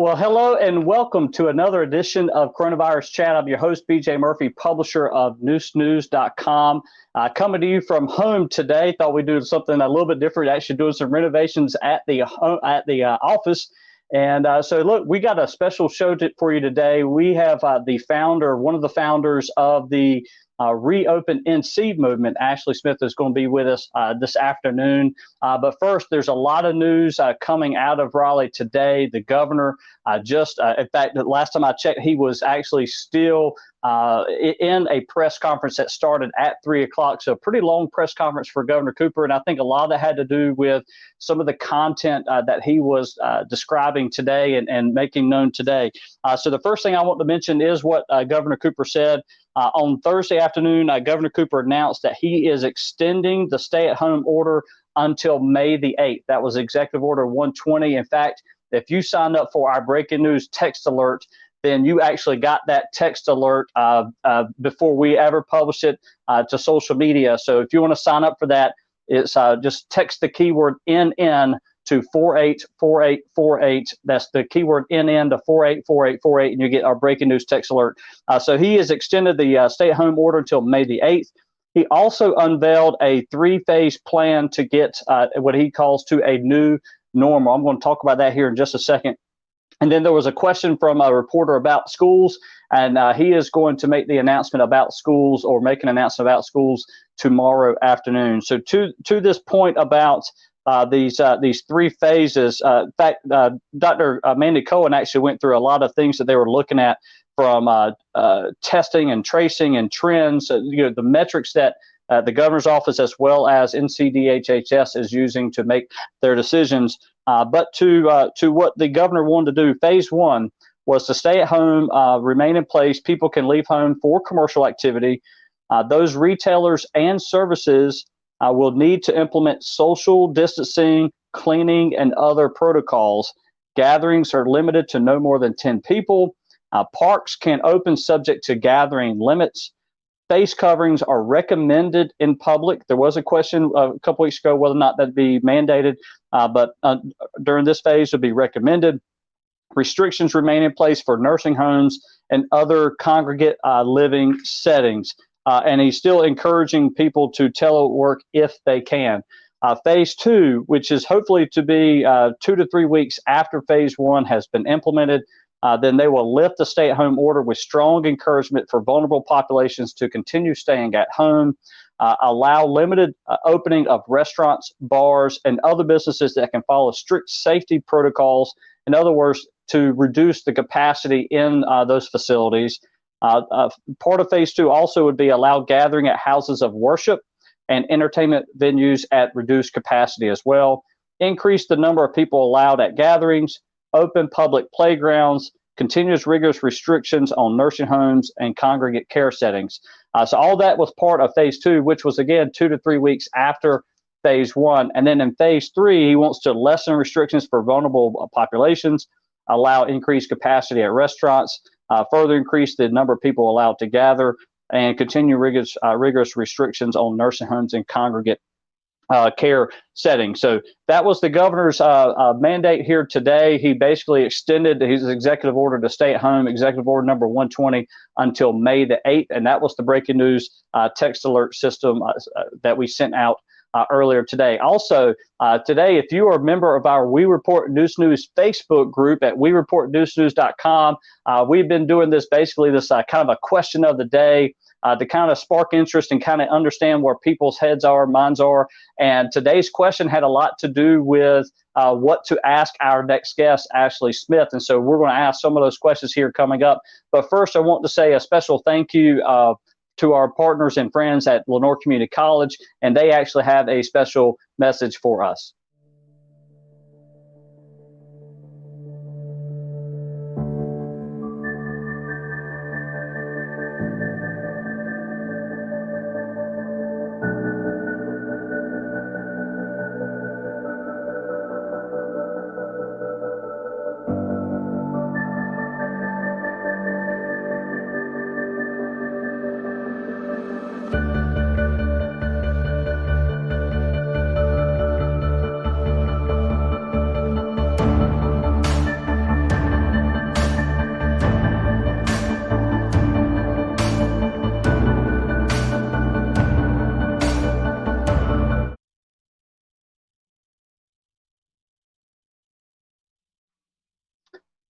Well, hello and welcome to another edition of Coronavirus Chat. I'm your host, BJ Murphy, publisher of newsnews.com. Coming to you from home today. Thought we'd do something a little bit different, actually doing some renovations at the office. And so, look, we got a special show for you today. We have one of the founders of the Reopen NC movement. Ashley Smith is going to be with us this afternoon. But first, there's a lot of news coming out of Raleigh today. The governor in fact, the last time I checked, he was actually still in a press conference that started at 3 o'clock. So a pretty long press conference for Governor Cooper. And I think a lot of that had to do with some of the content that he was describing today and making known today. So the first thing I want to mention is what Governor Cooper said. On Thursday afternoon, Governor Cooper announced that he is extending the stay-at-home order until May the 8th. That was Executive Order 120. In fact, if you signed up for our breaking news text alert, then you actually got that text alert before we ever published it to social media. So if you want to sign up for that, it's just text the keyword NN to 484848. That's the keyword NN to 484848, and you get our breaking news text alert. So he has extended the stay-at-home order until May the 8th. He also unveiled a three-phase plan to get what he calls to a new normal. I'm going to talk about that here in just a second. And then there was a question from a reporter about schools, and he is going to make the announcement about schools, or make an announcement about schools, tomorrow afternoon. So to this point about these three phases, in fact, Dr. Mandy Cohen actually went through a lot of things that they were looking at, from testing and tracing and trends, the metrics that the governor's office as well as NCDHHS is using to make their decisions. But to what the governor wanted to do, phase one was to stay at home, remain in place. People can leave home for commercial activity. Those retailers and services will need to implement social distancing, cleaning, and other protocols. Gatherings are limited to no more than 10 people. Parks can open subject to gathering limits. Face coverings are recommended in public. There was a question a couple weeks ago whether or not that'd be mandated, but during this phase it would be recommended. Restrictions remain in place for nursing homes and other congregate living settings. And he's still encouraging people to telework if they can. Phase two, which is hopefully to be 2 to 3 weeks after phase one has been implemented, then they will lift the stay-at-home order with strong encouragement for vulnerable populations to continue staying at home, allow limited opening of restaurants, bars, and other businesses that can follow strict safety protocols. In other words, to reduce the capacity in those facilities. Part of phase two also would be allow gathering at houses of worship and entertainment venues at reduced capacity as well. Increase the number of people allowed at gatherings, open public playgrounds, continuous rigorous restrictions on nursing homes and congregate care settings. So all that was part of phase two, which was, again, 2 to 3 weeks after phase one. And then in phase three, he wants to lessen restrictions for vulnerable populations, allow increased capacity at restaurants, further increase the number of people allowed to gather, and continue rigorous restrictions on nursing homes and congregate care setting. So that was the governor's mandate here today. He basically extended his executive order to stay at home, executive order number 120, until May the 8th. And that was the breaking news text alert system that we sent out earlier today. Also, today, if you are a member of our We Report News Facebook group at wereportnewsnews.com, we've been doing this kind of a question of the day, to kind of spark interest and kind of understand where people's heads are, minds are. And today's question had a lot to do with what to ask our next guest, Ashley Smith. And so we're going to ask some of those questions here coming up. But first, I want to say a special thank you to our partners and friends at Lenore Community College, and they actually have a special message for us.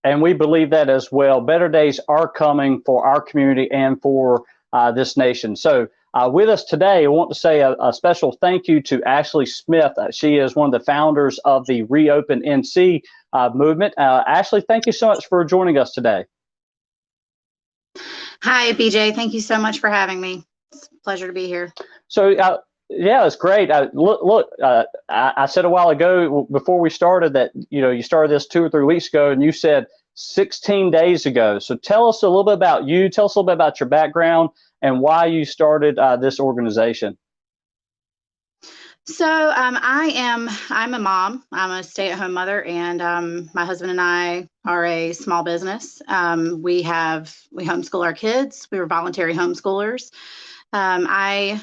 And we believe that as well. Better days are coming for our community and for this nation. So with us today, I want to say a special thank you to Ashley Smith. She is one of the founders of the Reopen NC movement. Ashley, thank you so much for joining us today. Hi, BJ. Thank you so much for having me. It's a pleasure to be here. So, yeah, it's great. I said a while ago before we started that, you started this 2 or 3 weeks ago, and you said 16 days ago. So tell us a little bit about you. Tell us a little bit about your background and why you started this organization. So I'm a mom. I'm a stay-at-home mother, and my husband and I are a small business. We homeschool our kids. We were voluntary homeschoolers. I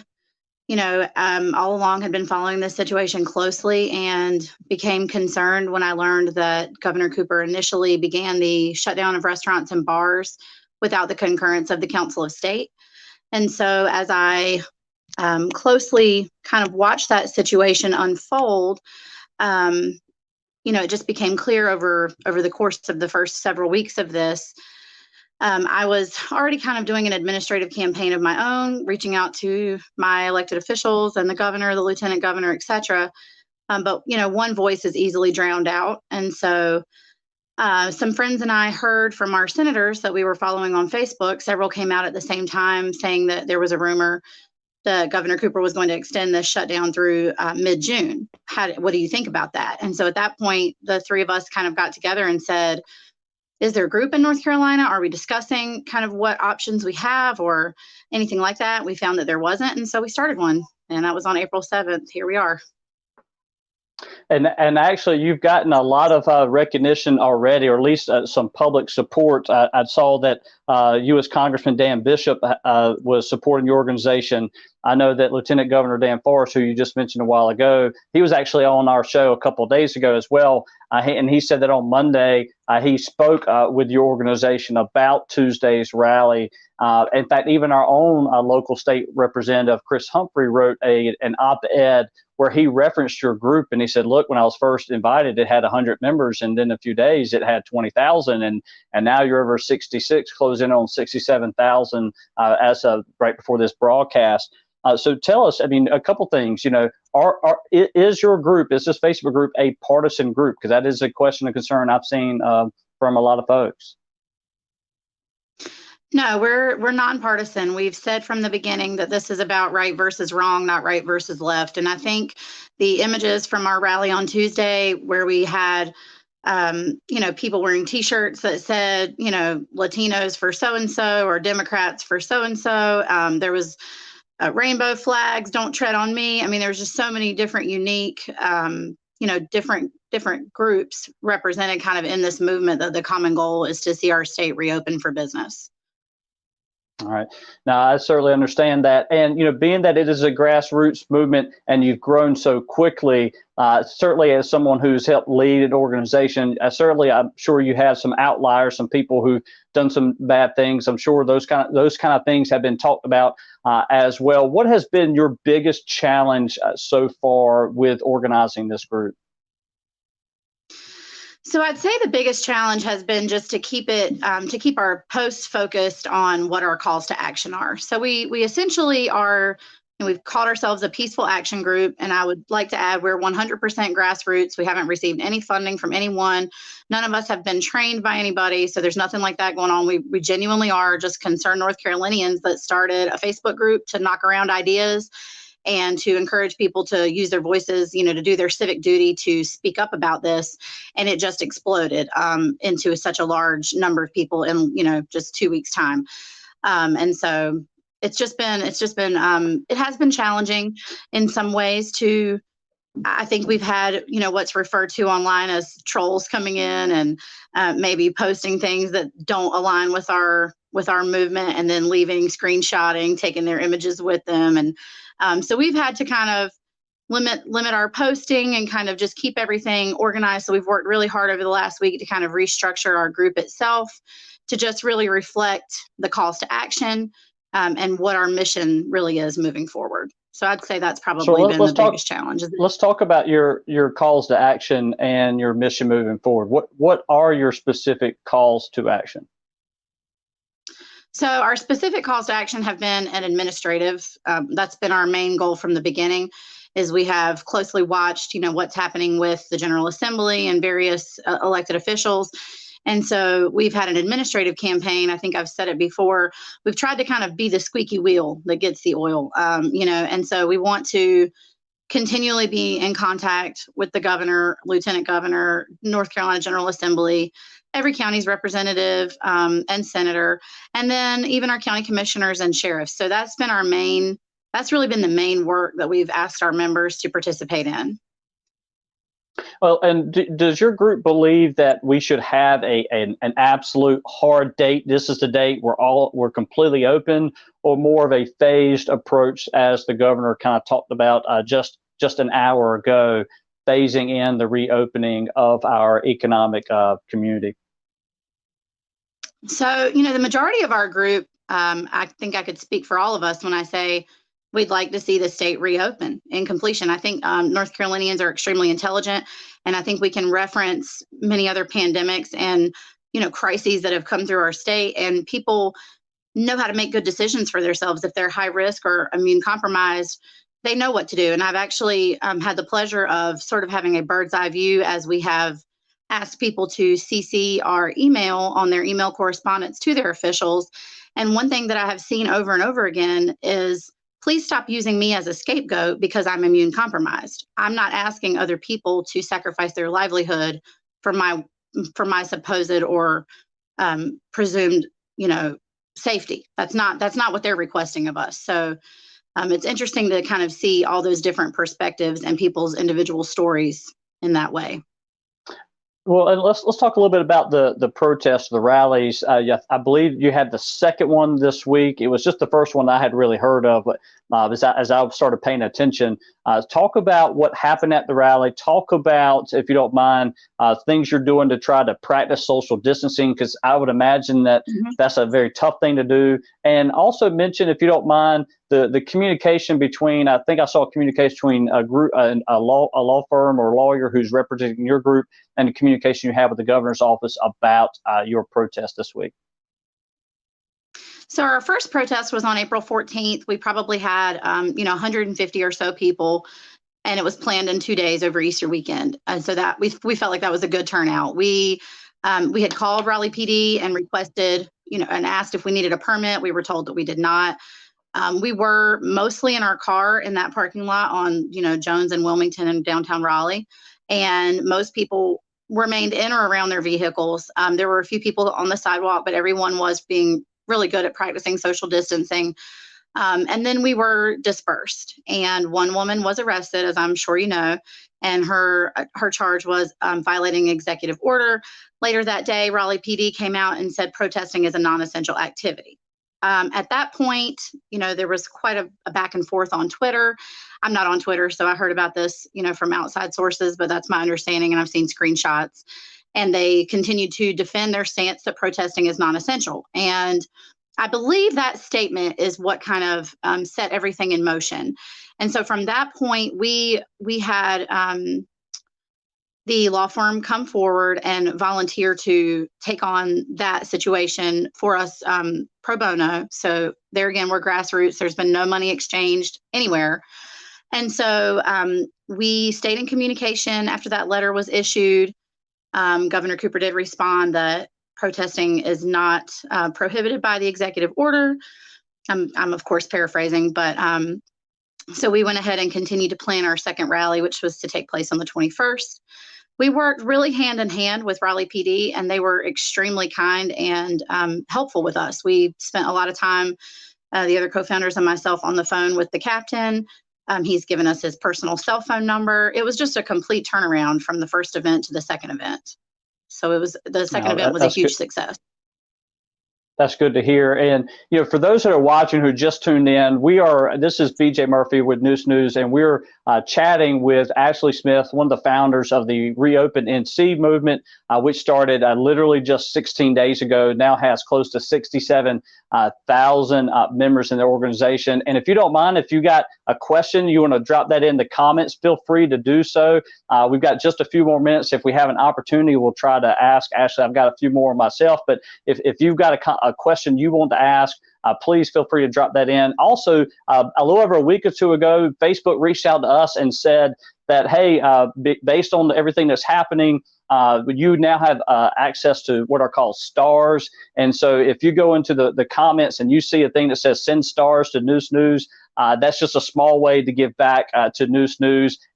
all along had been following this situation closely and became concerned when I learned that Governor Cooper initially began the shutdown of restaurants and bars without the concurrence of the Council of State. And so as I closely kind of watched that situation unfold, it just became clear over the course of the first several weeks of this. I was already kind of doing an administrative campaign of my own, reaching out to my elected officials and the governor, the lieutenant governor, et cetera. But one voice is easily drowned out. And so some friends and I heard from our senators that we were following on Facebook. Several came out at the same time saying that there was a rumor that Governor Cooper was going to extend this shutdown through mid-June. What do you think about that? And so at that point, the three of us kind of got together and said, is there a group in North Carolina? Are we discussing kind of what options we have or anything like that? We found that there wasn't. And so we started one, and that was on April 7th. Here we are. And actually, you've gotten a lot of recognition already, or at least some public support. I saw that U.S. Congressman Dan Bishop was supporting your organization. I know that Lieutenant Governor Dan Forest, who you just mentioned a while ago, he was actually on our show a couple of days ago as well. And he said that on Monday, he spoke with your organization about Tuesday's rally. In fact, even our own local state representative, Chris Humphrey, wrote an op-ed where he referenced your group, and he said, look, when I was first invited, it had 100 members, and then a few days it had 20,000, and now you're over 66, closing on 67,000 as of right before this broadcast. So tell us, a couple things, is your group, is this Facebook group a partisan group? Because that is a question of concern I've seen from a lot of folks. No, we're nonpartisan. We've said from the beginning that this is about right versus wrong, not right versus left. And I think the images from our rally on Tuesday, where we had, people wearing T-shirts that said, Latinos for so-and-so or Democrats for so-and-so. There was rainbow flags, don't tread on me. There's just so many different unique, different groups represented kind of in this movement that the common goal is to see our state reopen for business. All right. Now, I certainly understand that. And, being that it is a grassroots movement and you've grown so quickly, certainly as someone who's helped lead an organization, I'm sure you have some outliers, some people who've done some bad things. I'm sure those kind of things have been talked about as well. What has been your biggest challenge so far with organizing this group? So I'd say the biggest challenge has been just to keep our posts focused on what our calls to action are. So we essentially are, we've called ourselves a peaceful action group, and I would like to add we're 100% grassroots. We haven't received any funding from anyone. None of us have been trained by anybody, so there's nothing like that going on. We genuinely are just concerned North Carolinians that started a Facebook group to knock around ideas and to encourage people to use their voices, to do their civic duty to speak up about this. And it just exploded into such a large number of people in, just 2 weeks time. And so it has been challenging in some ways to, I think we've had, what's referred to online as trolls coming in and maybe posting things that don't align with our movement and then leaving, screenshotting, taking their images with them. And so we've had to kind of limit our posting and kind of just keep everything organized. So we've worked really hard over the last week to kind of restructure our group itself to just really reflect the calls to action and what our mission really is moving forward. So I'd say that's So probably been the biggest challenge. let's talk about your calls to action and your mission moving forward. What are your specific calls to action? So our specific calls to action have been an administrative. That's been our main goal from the beginning. Is we have closely watched, what's happening with the General Assembly and various elected officials. And so we've had an administrative campaign. I think I've said it before. We've tried to kind of be the squeaky wheel that gets the oil, and so we want to continually be in contact with the governor, lieutenant governor, North Carolina General Assembly, every county's representative and senator, and then even our county commissioners and sheriffs. So that's really been the main work that we've asked our members to participate in. Well, and does your group believe that we should have an absolute hard date? This is the date we're completely open, or more of a phased approach, as the governor kind of talked about just an hour ago, phasing in the reopening of our economic community? So, the majority of our group, I think I could speak for all of us when I say we'd like to see the state reopen in completion. I think North Carolinians are extremely intelligent, and I think we can reference many other pandemics and, crises that have come through our state, and people know how to make good decisions for themselves. If they're high risk or immune compromised, they know what to do. And I've actually had the pleasure of sort of having a bird's eye view as we have asked people to CC our email on their email correspondence to their officials. And one thing that I have seen over and over again is, please stop using me as a scapegoat because I'm immune compromised. I'm not asking other people to sacrifice their livelihood for my supposed or presumed, safety. That's not what they're requesting of us. So it's interesting to kind of see all those different perspectives and people's individual stories in that way. Well, and let's talk a little bit about the protests, the rallies. I believe you had the second one this week. It was just the first one I had really heard of, but as I started paying attention, talk about what happened at the rally. Talk about, if you don't mind, things you're doing to try to practice social distancing, because I would imagine that that's a very tough thing to do. And also mention, if you don't mind, the communication between, I think I saw a communication between a group, a law firm or lawyer who's representing your group, and the communication you have with the governor's office about your protest this week. So our first protest was on April 14th. We probably had, 150 or so people, and it was planned in 2 days over Easter weekend. And so that we felt like that was a good turnout. We had called Raleigh PD and requested, and asked if we needed a permit. We were told that we did not. We were mostly in our car in that parking lot on, Jones and Wilmington and downtown Raleigh. And most people remained in or around their vehicles. There were a few people on the sidewalk, but everyone was being really good at practicing social distancing. And then we were dispersed. And one woman was arrested, as I'm sure you know, and her charge was violating executive order. Later that day, Raleigh PD came out and said protesting is a non-essential activity. At that point, there was quite a back and forth on Twitter. I'm not on Twitter, so I heard about this, from outside sources, but that's my understanding, and I've seen screenshots. And they continued to defend their stance that protesting is non-essential. And I believe that statement is what kind of set everything in motion. And so from that point, we had the law firm come forward and volunteer to take on that situation for us pro bono. So there again, we're grassroots. There's been no money exchanged anywhere. And so we stayed in communication after that letter was issued. Governor Cooper did respond that protesting is not prohibited by the executive order. I'm of course paraphrasing, but so we went ahead and continued to plan our second rally, which was to take place on the 21st. We worked really hand in hand with Raleigh PD, and they were extremely kind and helpful with us. We spent a lot of time, the other co-founders and myself, on the phone with the captain. He's given us his personal cell phone number. It was just a complete turnaround from the first event to the second event. So the second event was a huge success. That's good to hear. And, for those that are watching who just tuned in, this is BJ Murphy with News, and we're chatting with Ashley Smith, one of the founders of the Reopen NC movement, which started literally just 16 days ago, now has close to 67,000 members in the organization. And if you don't mind, if you got a question, you want to drop that in the comments, feel free to do so. We've got just a few more minutes. If we have an opportunity, we'll try to ask Ashley. I've got a few more myself, but if you've got a question you want to ask, please feel free to drop that in. Also, a little over a week or two ago, Facebook reached out to us and said that, hey, based on everything that's happening, you now have access to what are called stars. And so if you go into the comments and you see a thing that says send stars to News, that's just a small way to give back to News.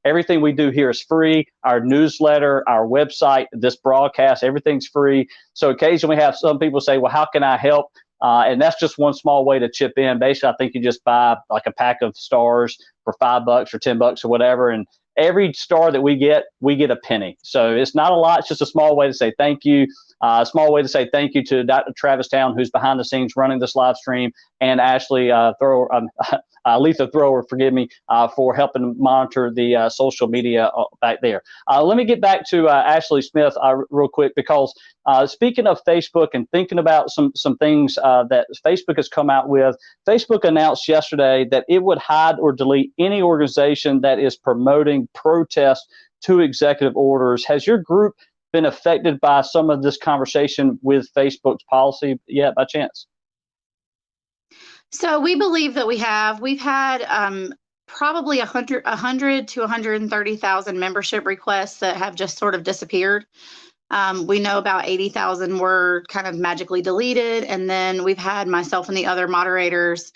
Everything we do here is free. Our newsletter, our website, this broadcast, everything's free. So occasionally we have some people say, well, how can I help? And that's just one small way to chip in. Basically, I think you just buy like a pack of stars for $5 or $10 or whatever. And every star that we get a penny. So it's not a lot. It's just a small way to say thank you. A small way to say thank you to Dr. Travis Town, who's behind the scenes running this live stream, and Ashley Letha Thrower, forgive me, for helping monitor the social media back there. Let me get back to Ashley Smith real quick, because speaking of Facebook and thinking about some things that Facebook has come out with, Facebook announced yesterday that it would hide or delete any organization that is promoting protest to executive orders. Has your group been affected by some of this conversation with Facebook's policy yet, by chance? So we believe that we've had probably 100 to 130,000 membership requests that have just sort of disappeared. We know about 80,000 were kind of magically deleted, and then we've had myself and the other moderators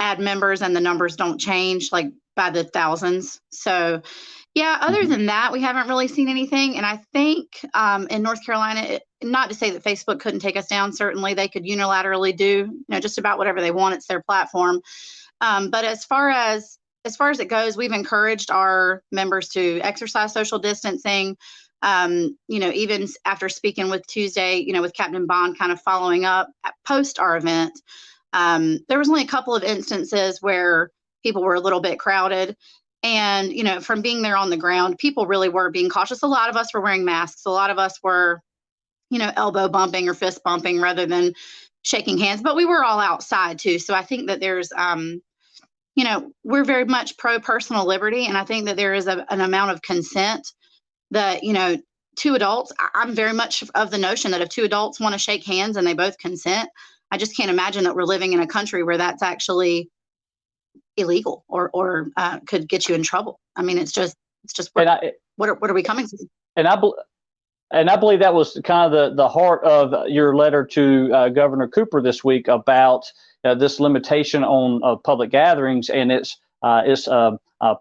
add members, and the numbers don't change like by the thousands. So yeah, other than that, we haven't really seen anything. And I think in North Carolina, not to say that Facebook couldn't take us down, certainly they could unilaterally do just about whatever they want. It's their platform. But as far as it goes, we've encouraged our members to exercise social distancing. Even after speaking with Tuesday, with Captain Bond kind of following up post our event, there was only a couple of instances where people were a little bit crowded. And, from being there on the ground, people really were being cautious. A lot of us were wearing masks. A lot of us were, elbow bumping or fist bumping rather than shaking hands. But we were all outside, too. So I think that there's, we're very much pro personal liberty. And I think that there is an amount of consent that, two adults, I'm very much of the notion that if two adults want to shake hands and they both consent, I just can't imagine that we're living in a country where that's actually illegal or could get you in trouble. I mean, it's just what are we coming to? And I believe that was kind of the heart of your letter to Governor Cooper this week about this limitation on public gatherings and its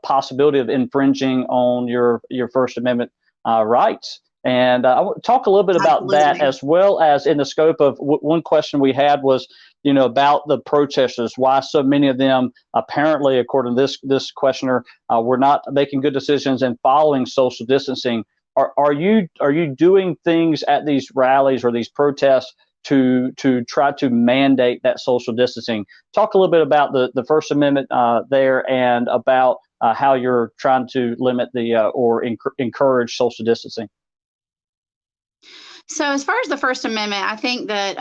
possibility of infringing on your First Amendment rights. And I want to talk a little bit about that, as well as in the scope of one question we had was, about the protesters, why so many of them apparently, according to this questioner, were not making good decisions and following social distancing. Are you doing things at these rallies or these protests to try to mandate that social distancing? Talk a little bit about the First Amendment there, and about how you're trying to limit or encourage social distancing. So as far as the First Amendment, I think that,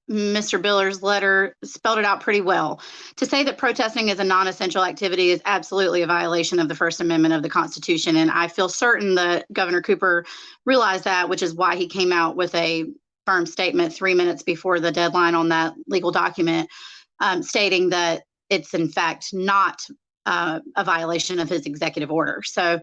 Mr. Biller's letter spelled it out pretty well. To say that protesting is a non-essential activity is absolutely a violation of the First Amendment of the Constitution. And I feel certain that Governor Cooper realized that, which is why he came out with a firm statement 3 minutes before the deadline on that legal document, stating that it's in fact not a violation of his executive order. So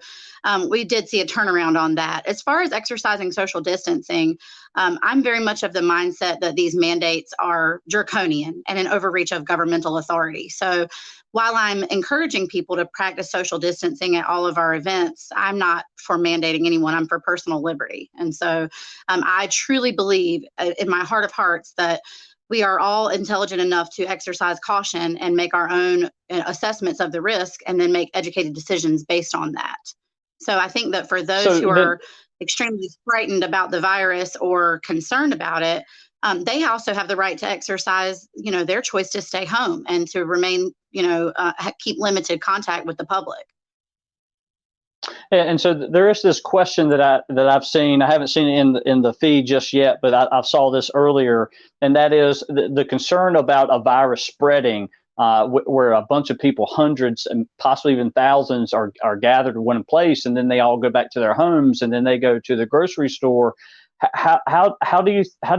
we did see a turnaround on that. As far as exercising social distancing, I'm very much of the mindset that these mandates are draconian and an overreach of governmental authority. So while I'm encouraging people to practice social distancing at all of our events, I'm not for mandating anyone. I'm for personal liberty. And so I truly believe in my heart of hearts that we are all intelligent enough to exercise caution and make our own assessments of the risk, and then make educated decisions based on that. So I think that for those who are extremely frightened about the virus or concerned about it, they also have the right to exercise, their choice to stay home and to remain, keep limited contact with the public. And so there is this question that I've seen. I haven't seen it in the feed just yet, but I saw this earlier, and that is the concern about a virus spreading, where a bunch of people, hundreds and possibly even thousands, are gathered in one place, and then they all go back to their homes, and then they go to the grocery store. How do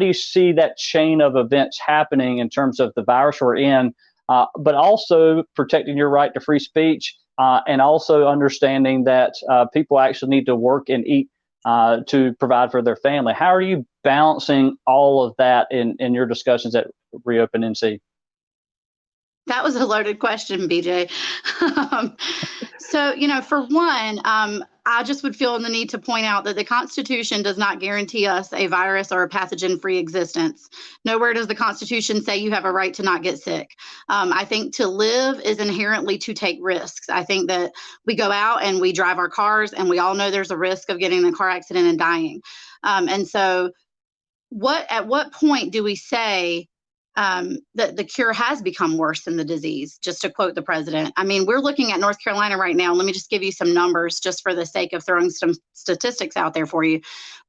you see that chain of events happening in terms of the virus we're in, but also protecting your right to free speech? And also understanding that people actually need to work and eat to provide for their family. How are you balancing all of that in your discussions at Reopen NC? That was a loaded question, BJ. So, for one, I just would feel the need to point out that the Constitution does not guarantee us a virus or a pathogen-free existence. Nowhere does the Constitution say you have a right to not get sick. I think to live is inherently to take risks. I think that we go out and we drive our cars, and we all know there's a risk of getting in a car accident and dying. And so at what point do we say that the cure has become worse than the disease, just to quote the president? I mean, we're looking at North Carolina right now. Let me just give you some numbers just for the sake of throwing some statistics out there for you.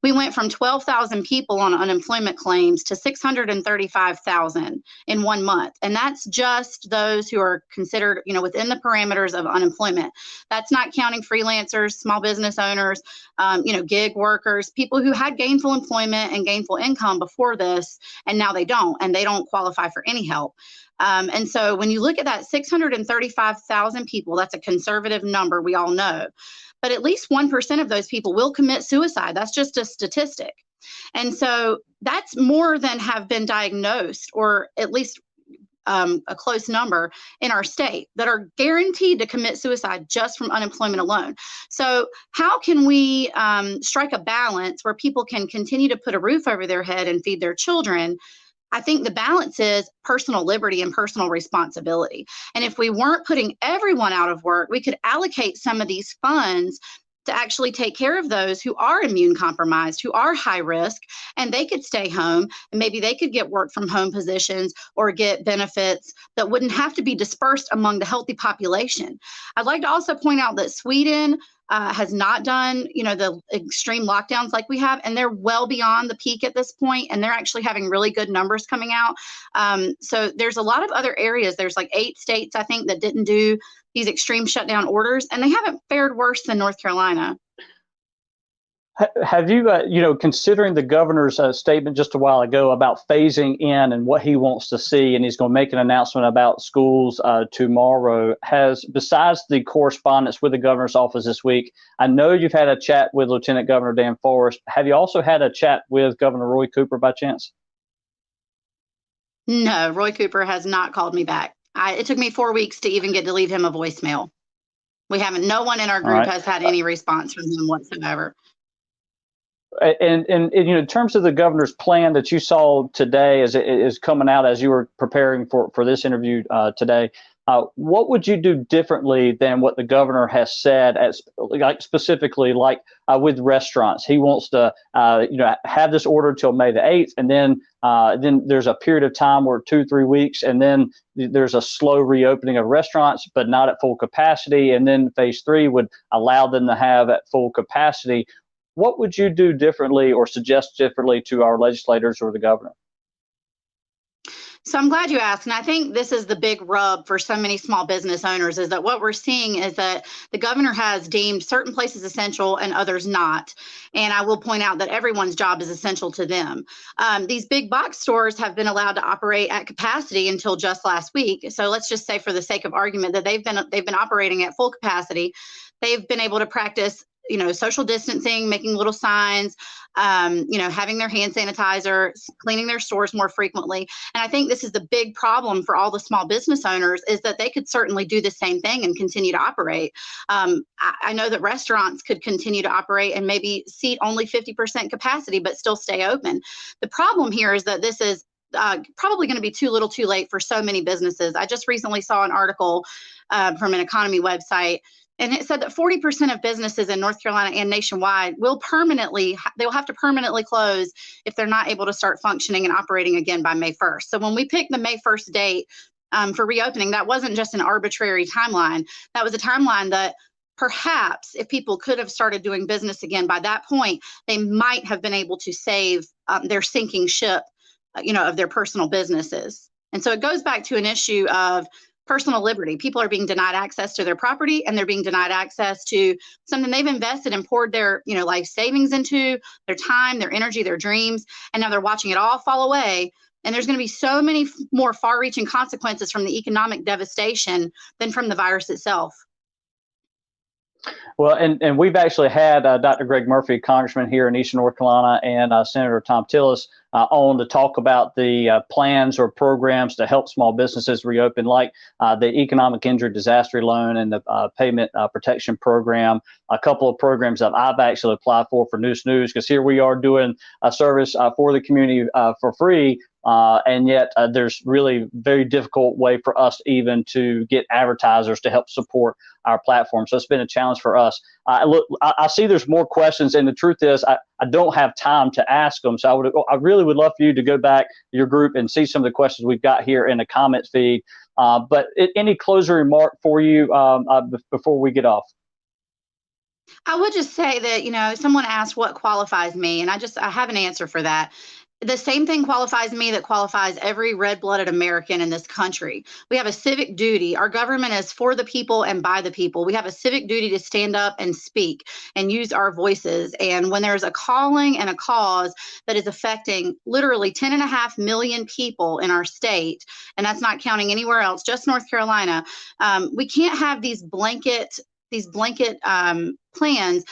We went from 12,000 people on unemployment claims to 635,000 in 1 month. And that's just those who are considered, within the parameters of unemployment. That's not counting freelancers, small business owners, gig workers, people who had gainful employment and gainful income before this, and now they don't qualify for any help. And so when you look at that 635,000 people, that's a conservative number, we all know. But at least 1% of those people will commit suicide. That's just a statistic. And so that's more than have been diagnosed, or at least a close number in our state, that are guaranteed to commit suicide just from unemployment alone. So how can we strike a balance where people can continue to put a roof over their head and feed their children? I think the balance is personal liberty and personal responsibility. And if we weren't putting everyone out of work, we could allocate some of these funds to actually take care of those who are immune compromised, who are high risk, and they could stay home, and maybe they could get work from home positions or get benefits that wouldn't have to be dispersed among the healthy population. I'd like to also point out that Sweden has not done, the extreme lockdowns like we have, and they're well beyond the peak at this point, and they're actually having really good numbers coming out. So there's a lot of other areas. There's like 8 states, I think, that didn't do these extreme shutdown orders, and they haven't fared worse than North Carolina. Have you, considering the governor's statement just a while ago about phasing in and what he wants to see, and he's going to make an announcement about schools tomorrow, besides the correspondence with the governor's office this week, I know you've had a chat with Lieutenant Governor Dan Forest. Have you also had a chat with Governor Roy Cooper by chance? No, Roy Cooper has not called me back. It took me 4 weeks to even get to leave him a voicemail. We haven't, no one in our group has had any response from him whatsoever. And in terms of the governor's plan that you saw today as it is coming out as you were preparing for this interview today, what would you do differently than what the governor has said, specifically with restaurants? He wants to have this order till May the 8th, and then there's a period of time where 2-3 weeks, and then there's a slow reopening of restaurants, but not at full capacity, and then phase 3 would allow them to have at full capacity. What would you do differently or suggest differently to our legislators or the governor? So I'm glad you asked. And I think this is the big rub for so many small business owners, is that what we're seeing is that the governor has deemed certain places essential and others not. And I will point out that everyone's job is essential to them. These big box stores have been allowed to operate at capacity until just last week. So let's just say, for the sake of argument, that they've been operating at full capacity. They've been able to practice social distancing, making little signs, having their hand sanitizer, cleaning their stores more frequently. And I think this is the big problem for all the small business owners, is that they could certainly do the same thing and continue to operate. I know that restaurants could continue to operate and maybe seat only 50% capacity, but still stay open. The problem here is that this is probably going to be too little too late for so many businesses. I just recently saw an article from an economy website And it said that 40% of businesses in North Carolina and nationwide they'll have to permanently close if they're not able to start functioning and operating again by May 1st. So when we picked the May 1st date for reopening, that wasn't just an arbitrary timeline. That was a timeline that perhaps if people could have started doing business again by that point, they might have been able to save their sinking ship, of their personal businesses. And so it goes back to an issue of personal liberty. People are being denied access to their property, and they're being denied access to something they've invested and poured their, life savings into, their time, their energy, their dreams, and now they're watching it all fall away. And there's going to be so many more far-reaching consequences from the economic devastation than from the virus itself. Well, and we've actually had Dr. Greg Murphy, Congressman here in Eastern North Carolina, and Senator Tom Tillis on to talk about the plans or programs to help small businesses reopen, like the Economic Injury Disaster Loan and the Payment Protection Program, a couple of programs that I've actually applied for News News, because here we are doing a service for the community for free. And yet there's really very difficult way for us even to get advertisers to help support our platform. So it's been a challenge for us. I see there's more questions, and the truth is I don't have time to ask them. So I really would love for you to go back to your group and see some of the questions we've got here in the comment feed. But any closing remark for you before we get off? I would just say that, someone asked what qualifies me, and I have an answer for that. The same thing qualifies me that qualifies every red-blooded American in this country. We have a civic duty. Our government is for the people and by the people. We have a civic duty to stand up and speak and use our voices. And when there's a calling and a cause that is affecting literally 10.5 million people in our state, and that's not counting anywhere else, just North Carolina, we can't have these blanket plans,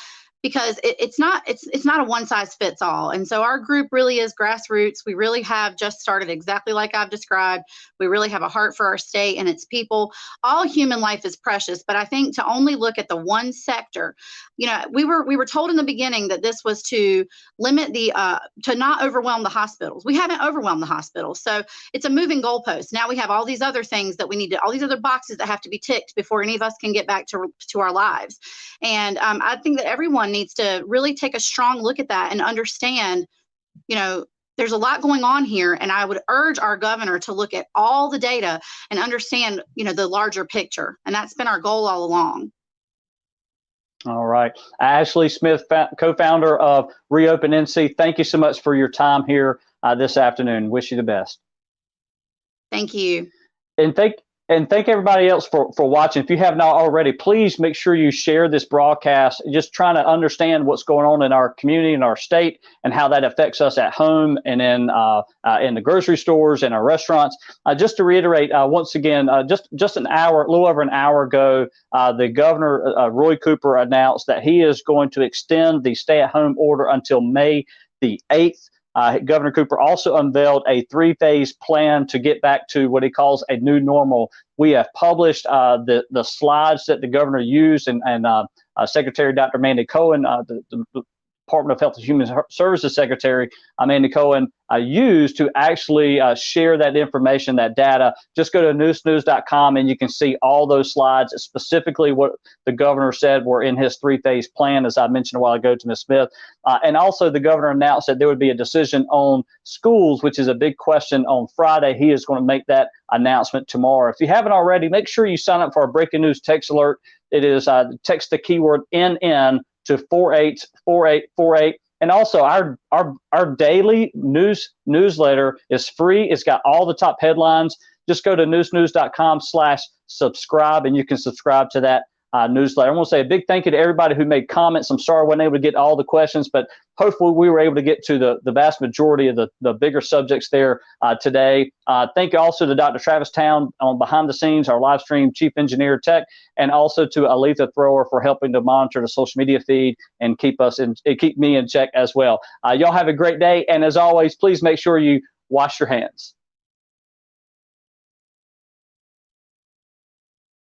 because it's not a one size fits all. And so our group really is grassroots. We really have just started exactly like I've described. We really have a heart for our state and its people. All human life is precious, but I think to only look at the one sector, we were told in the beginning that this was to limit to not overwhelm the hospitals. We haven't overwhelmed the hospitals. So it's a moving goalpost. Now we have all these other things that all these other boxes that have to be ticked before any of us can get back to our lives. And I think that everyone needs to really take a strong look at that and understand, there's a lot going on here. And I would urge our governor to look at all the data and understand, the larger picture. And that's been our goal all along. All right. Ashley Smith, co-founder of Reopen NC, thank you so much for your time here this afternoon. Wish you the best. Thank you. And thank everybody else for watching. If you have not already, please make sure you share this broadcast, just trying to understand what's going on in our community and our state and how that affects us at home and in the grocery stores and our restaurants. Just to reiterate, once again, just a little over an hour ago, the governor, Roy Cooper, announced that he is going to extend the stay-at-home order until May the 8th. Governor Cooper also unveiled a 3-phase plan to get back to what he calls a new normal. We have published the slides that the governor used, and Secretary Dr. Mandy Cohen, the Department of Health and Human Services Secretary Mandy Cohen used to actually share that information, that data. Just go to newsnews.com and you can see all those slides, specifically what the governor said were in his 3-phase plan, as I mentioned a while ago to Ms. Smith. And also the governor announced that there would be a decision on schools, which is a big question, on Friday. He is going to make that announcement tomorrow. If you haven't already, make sure you sign up for our breaking news text alert. It is text the keyword NN to 484848. And also our daily newsletter is free. It's got all the top headlines. Just go to newsnews.com/subscribe and you can subscribe to that newsletter. I want to say a big thank you to everybody who made comments. I'm sorry I wasn't able to get all the questions, but hopefully we were able to get to the vast majority of the bigger subjects there today. Thank you also to Dr. Travis Town on behind the scenes, our live stream chief engineer tech, and also to Aletha Thrower for helping to monitor the social media feed and keep me in check as well. Y'all have a great day. And as always, please make sure you wash your hands.